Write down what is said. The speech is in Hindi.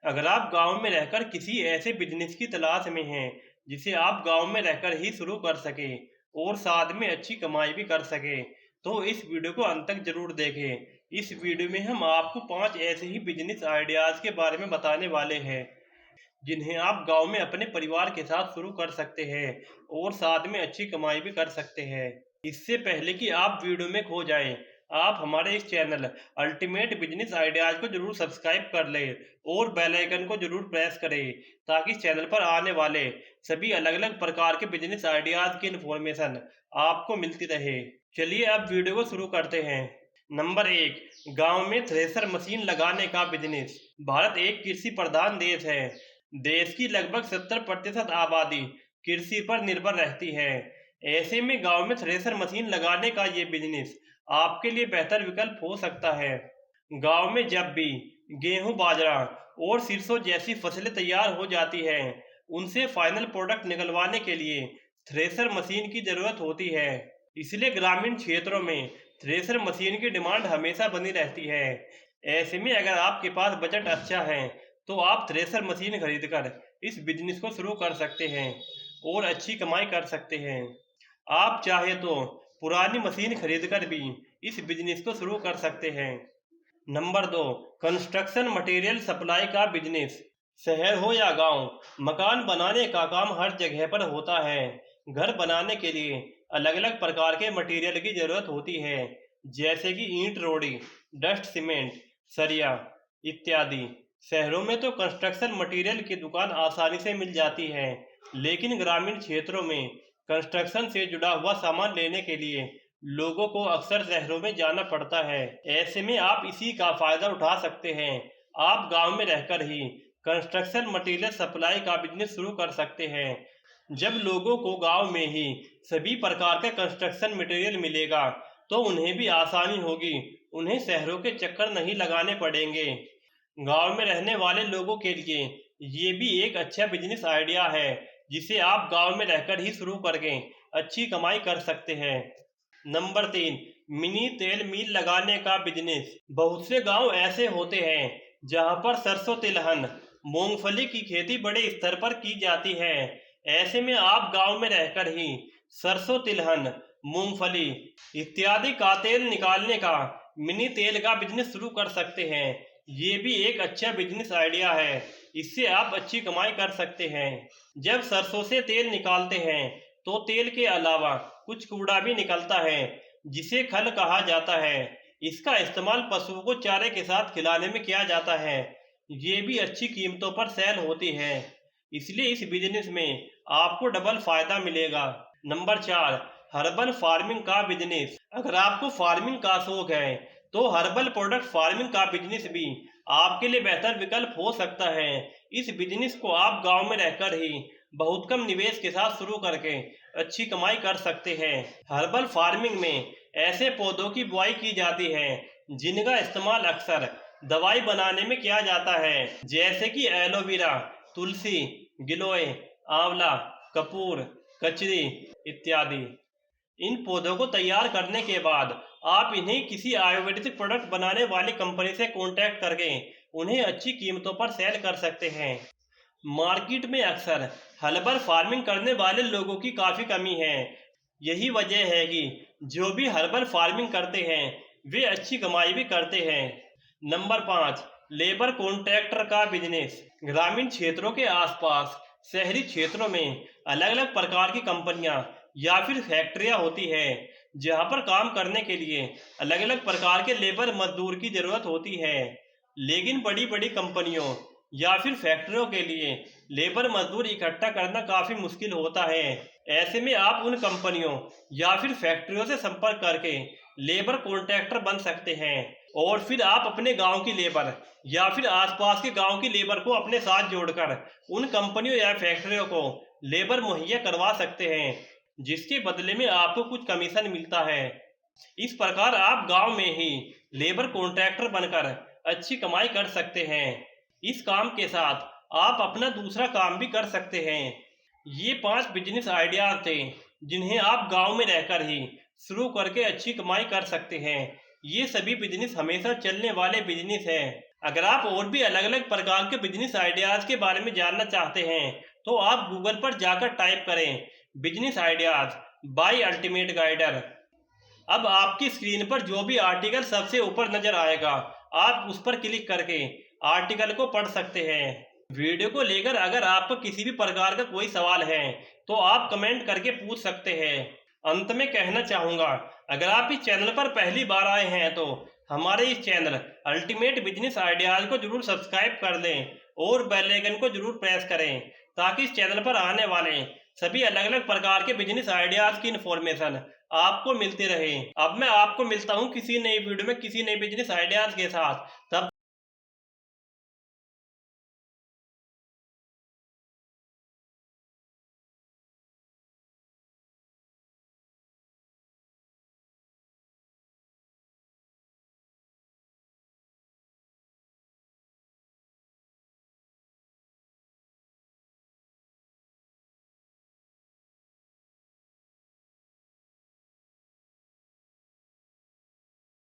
अगर आप गांव में रहकर किसी ऐसे बिजनेस की तलाश में हैं जिसे आप गांव में रहकर ही शुरू कर सके और साथ में अच्छी कमाई भी कर सके, तो इस वीडियो को अंत तक जरूर देखें। इस वीडियो में हम आपको 5 ऐसे ही बिजनेस आइडियाज के बारे में बताने वाले हैं जिन्हें आप गांव में अपने परिवार के साथ शुरू कर सकते हैं और साथ में अच्छी कमाई भी कर सकते हैं। इससे पहले कि आप वीडियो में खो जाएं, आप हमारे इस चैनल अल्टीमेट बिजनेस आइडियाज को जरूर सब्सक्राइब कर लें और बेल आइकन को जरूर प्रेस करें ताकि इस चैनल पर आने वाले सभी अलग अलग प्रकार के बिजनेस आइडियाज की इन्फॉर्मेशन आपको मिलती रहे। चलिए अब वीडियो को शुरू करते हैं। नंबर 1, गांव में थ्रेसर मशीन लगाने का बिजनेस। भारत एक कृषि प्रधान देश है। देश की लगभग 70% आबादी कृषि पर निर्भर रहती है। ऐसे में गांव में थ्रेसर मशीन लगाने का ये बिजनेस आपके लिए बेहतर विकल्प हो सकता है। गांव में जब भी गेहूं, बाजरा और सरसों जैसी फसलें तैयार हो जाती हैं, उनसे फाइनल प्रोडक्ट निकलवाने के लिए थ्रेसर मशीन की जरूरत होती है। इसलिए ग्रामीण क्षेत्रों में थ्रेसर मशीन की डिमांड हमेशा बनी रहती है। ऐसे में अगर आपके पास बजट अच्छा है तो आप थ्रेसर मशीन खरीदकर इस बिजनेस को शुरू कर सकते हैं और अच्छी कमाई कर सकते हैं। आप चाहे तो पुरानी मशीन खरीदकर भी इस बिजनेस को शुरू कर सकते हैं। नंबर 2, कंस्ट्रक्शन मटेरियल सप्लाई का बिजनेस। शहर हो या गांव, मकान बनाने का काम हर जगह पर होता है। घर बनाने के लिए अलग अलग प्रकार के मटेरियल की जरूरत होती है, जैसे कि ईंट, रोड़ी, डस्ट, सीमेंट, सरिया इत्यादि। शहरों में तो कंस्ट्रक्शन मटेरियल की दुकान आसानी से मिल जाती है, लेकिन ग्रामीण क्षेत्रों में कंस्ट्रक्शन से जुड़ा हुआ सामान लेने के लिए लोगों को अक्सर शहरों में जाना पड़ता है। ऐसे में आप इसी का फायदा उठा सकते हैं। आप गांव में रहकर ही कंस्ट्रक्शन मटेरियल सप्लाई का बिजनेस शुरू कर सकते हैं। जब लोगों को गांव में ही सभी प्रकार का कंस्ट्रक्शन मटेरियल मिलेगा तो उन्हें भी आसानी होगी, उन्हें शहरों के चक्कर नहीं लगाने पड़ेंगे। गांव में रहने वाले लोगों के लिए ये भी एक अच्छा बिजनेस आइडिया है जिसे आप गांव में रहकर ही शुरू करके अच्छी कमाई कर सकते हैं। नंबर 3, मिनी तेल मिल लगाने का बिजनेस। बहुत से गांव ऐसे होते हैं जहां पर सरसों, तिलहन, मूंगफली की खेती बड़े स्तर पर की जाती है। ऐसे में आप गांव में रहकर ही सरसों, तिलहन, मूंगफली इत्यादि का तेल निकालने का मिनी तेल का बिजनेस शुरू कर सकते हैं। ये भी एक अच्छा बिजनेस आइडिया है, इससे आप अच्छी कमाई कर सकते हैं। जब सरसों से तेल निकालते हैं तो तेल के अलावा कुछ कूड़ा भी निकलता है जिसे खल कहा जाता है। इसका इस्तेमाल पशुओं को चारे के साथ खिलाने में किया जाता है। ये भी अच्छी कीमतों पर सेल होती है, इसलिए इस बिजनेस में आपको डबल फायदा मिलेगा। नंबर 4, हर्बल फार्मिंग का बिजनेस। अगर आपको फार्मिंग का शौक है तो हर्बल प्रोडक्ट फार्मिंग का बिजनेस भी आपके लिए बेहतर विकल्प हो सकता है। इस बिजनेस को आप गांव में रहकर ही बहुत कम निवेश के साथ शुरू करके अच्छी कमाई कर सकते हैं। हर्बल फार्मिंग में ऐसे पौधों की बुआई की जाती है जिनका इस्तेमाल अक्सर दवाई बनाने में किया जाता है, जैसे कि एलोवेरा, तुलसी, गिलोय, आंवला, कपूर, कचरी इत्यादि। इन पौधों को तैयार करने के बाद आप इन्हें किसी आयुर्वेदिक प्रोडक्ट बनाने वाली कंपनी से कॉन्टैक्ट करके उन्हें अच्छी कीमतों पर सेल कर सकते हैं। मार्केट में अक्सर हर्बल फार्मिंग करने वाले लोगों की काफ़ी कमी है। यही वजह है कि जो भी हर्बल फार्मिंग करते हैं वे अच्छी कमाई भी करते हैं। नंबर 5, लेबर कॉन्ट्रैक्टर का बिजनेस। ग्रामीण क्षेत्रों के आसपास शहरी क्षेत्रों में अलग अलग प्रकार की कंपनियां या फिर फैक्ट्रियां होती है जहां पर काम करने के लिए अलग अलग प्रकार के लेबर मजदूर की जरूरत होती है। लेकिन बड़ी बड़ी कंपनियों या फिर फैक्ट्रियों के लिए लेबर मजदूर इकट्ठा करना काफी मुश्किल होता है। ऐसे में आप उन कंपनियों या फिर फैक्ट्रियों से संपर्क करके लेबर कॉन्ट्रैक्टर बन सकते हैं और फिर आप अपने गांव की लेबर या फिर आसपास के गांव की लेबर को अपने साथ जोड़कर उन कंपनियों या फैक्ट्रियों को लेबर मुहैया करवा सकते हैं, जिसके बदले में आपको कुछ कमीशन मिलता है। इस प्रकार आप गांव में ही लेबर कॉन्ट्रैक्टर बनकर अच्छी कमाई कर सकते हैं। इस काम के साथ आप अपना दूसरा काम भी कर सकते हैं। ये 5 बिजनेस आइडियाज थे जिन्हें आप गांव में रहकर ही शुरू करके अच्छी कमाई कर सकते हैं। ये सभी बिजनेस हमेशा चलने वाले बिजनेस हैं। अगर आप और भी अलग अलग प्रकार के बिजनेस आइडियाज के बारे में जानना चाहते हैं तो आप गूगल पर जाकर टाइप करें business ideas by ultimate guider. अब आपकी स्क्रीन पर जो भी आर्टिकल सबसे ऊपर नजर आएगा आप उस पर क्लिक करके आर्टिकल को पढ़ सकते हैं। वीडियो को लेकर अगर आपको किसी भी प्रकार का कोई सवाल है तो आप कमेंट करके पूछ सकते हैं। अंत में कहना चाहूंगा, अगर आप इस चैनल पर पहली बार आए हैं तो हमारे इस चैनल अल्टीमेट बिजनेस आइडियाज को जरूर सब्सक्राइब कर लें और बेल आइकन को जरूर प्रेस करें ताकि इस चैनल पर आने वाले सभी अलग अलग प्रकार के बिजनेस आइडियाज की इन्फॉर्मेशन आपको मिलती रहे। अब मैं आपको मिलता हूँ किसी नई वीडियो में किसी नई बिजनेस आइडियाज के साथ। तब